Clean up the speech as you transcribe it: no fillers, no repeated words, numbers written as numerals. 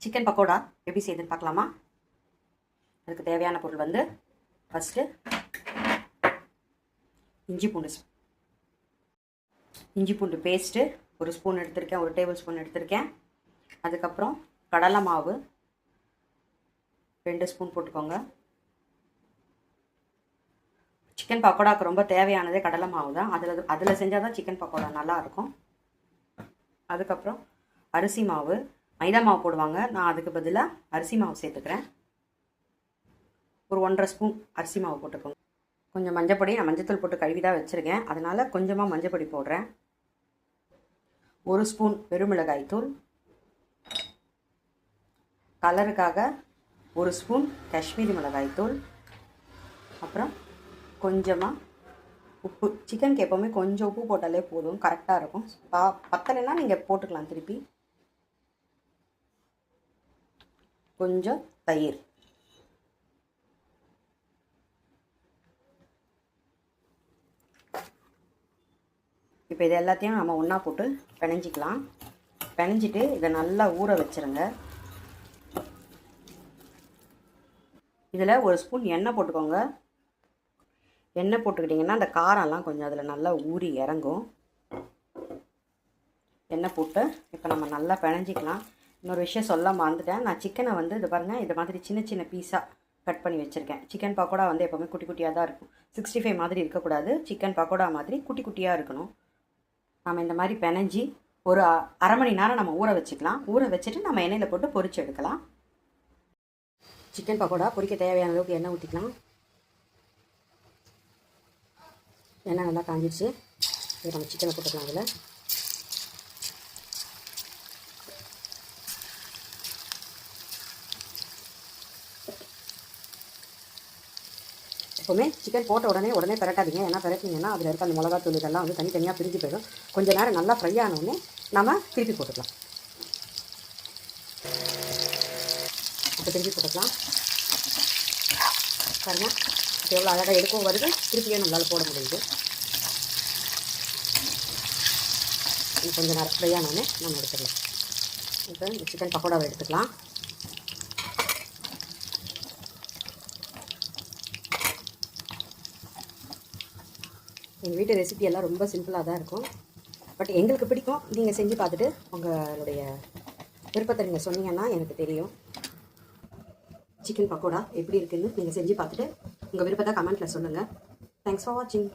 Chicken pakoda எப்படி செய்யுதுன்னு பார்க்கலாமா? அதுக்கு தேவையான பொருள் வந்து ஃபஸ்ட்டு இஞ்சி பூண்டு பேஸ்ட்டு ஒரு ஸ்பூன் எடுத்திருக்கேன், ஒரு டேபிள் ஸ்பூன் எடுத்திருக்கேன். அதுக்கப்புறம் கடலை மாவு 2 ஸ்பூன் போட்டுக்கோங்க. சிக்கன் பக்கோடாவுக்கு ரொம்ப தேவையானதே கடலை மாவு தான். அதில் செஞ்சால் தான் சிக்கன் பக்கோடா நல்லாயிருக்கும். அதுக்கப்புறம் அரிசி மாவு, மைதா மாவு போடுவாங்க, நான் அதுக்கு பதிலாக அரிசி மாவு சேர்த்துக்கிறேன். ஒரு 1.5 ஸ்பூன் அரிசி மாவு போட்டுக்கோங்க. கொஞ்சம் மஞ்சப்பொடி, நான் மஞ்சத்தூள் போட்டு கழுவி தான் வச்சுருக்கேன், அதனால் கொஞ்சமாக மஞ்சப்பொடி போடுறேன். 1 ஸ்பூன் வெறுமிளகாய் தூள், கலருக்காக 1 ஸ்பூன் காஷ்மீரி மிளகாய் தூள், அப்புறம் கொஞ்சமாக உப்பு. சிக்கனுக்கு எப்போவுமே கொஞ்சம் உப்பு போட்டாலே போதும், கரெக்டாக இருக்கும். பத்தலைன்னா நீங்கள் போட்டுக்கலாம் திருப்பி. கொஞ்சம் தயிர். இப்போ இது எல்லாத்தையும் நம்ம ஒன்றா போட்டு பிணைஞ்சிக்கலாம். பிணைஞ்சிட்டு இதை நல்லா ஊற வச்சுருங்க. இதில் 1 ஸ்பூன் எண்ணெய் போட்டுக்கோங்க. எண்ணெய் போட்டுக்கிட்டிங்கன்னா அந்த காரம்லாம் கொஞ்சம் அதில் நல்லா ஊறி இறங்கும். எண்ணெய் போட்டு இப்போ நம்ம நல்லா பிணைஞ்சிக்கலாம். இன்னொரு விஷயம் சொல்ல மறந்துட்டேன், நான் சிக்கனை வந்து இது பாருங்கள், இது மாதிரி சின்ன சின்ன பீஸாக கட் பண்ணி வச்சுருக்கேன். சிக்கன் பக்கோடா வந்து எப்போவுமே குட்டி குட்டியாக தான் இருக்கும். 65 மாதிரி இருக்கக்கூடாது, சிக்கன் பக்கோடா மாதிரி குட்டி குட்டியாக இருக்கணும். நம்ம இந்த மாதிரி பிணைஞ்சி ஒரு அரை மணி நேரம் நம்ம ஊற வச்சுக்கலாம். ஊற வச்சுட்டு நம்ம எண்ணெயில் போட்டு பொரிச்சு எடுக்கலாம். சிக்கன் பக்கோடா பொரிக்க தேவையான அளவுக்கு எண்ணெய் ஊற்றிக்கலாம். எண்ணெய் நல்லா காஞ்சிடுச்சு. இது நம்ம சிக்கனை போட்டுக்கலாம். அதில் எப்போவுமே சிக்கன் போட்ட உடனே பிரட்டாதீங்க. ஏன்னா பிரட்டிங்கன்னா அதில் இருக்க அந்த மிளகாத்தூள் இதெல்லாம் வந்து தனித்தனியாக பிரிஞ்சு போயிடும். கொஞ்சம் நேரம் நல்லா ஃப்ரை ஆனோடனே நம்ம திருப்பி போட்டுக்கலாம். இப்போ திருப்பி போட்டுக்கலாம். பாருங்கள் எவ்வளோ அழகாக எடுக்கவும் வருது, திருப்பியே நம்மளால் போட முடியுது. கொஞ்சம் நேரம் ஃப்ரை ஆனோடனே நம்ம எடுத்துக்கலாம். இப்போ இந்த சிக்கன் பக்கோடாவை எடுத்துக்கலாம். எங்கள் வீட்டு ரெசிபி எல்லாம் ரொம்ப சிம்பிளாக தான் இருக்கும், பட் எங்களுக்கு பிடிக்கும். நீங்கள் செஞ்சு பார்த்துட்டு உங்களுடைய விருப்பத்தை நீங்கள் சொன்னீங்கன்னா எனக்கு தெரியும். சிக்கன் பக்கோடா எப்படி இருக்குன்னு நீங்கள் செஞ்சு பார்த்துட்டு உங்கள் விருப்பத்தை கமெண்ட்டில் சொல்லுங்கள். தேங்க்ஸ் ஃபார் வாட்சிங்.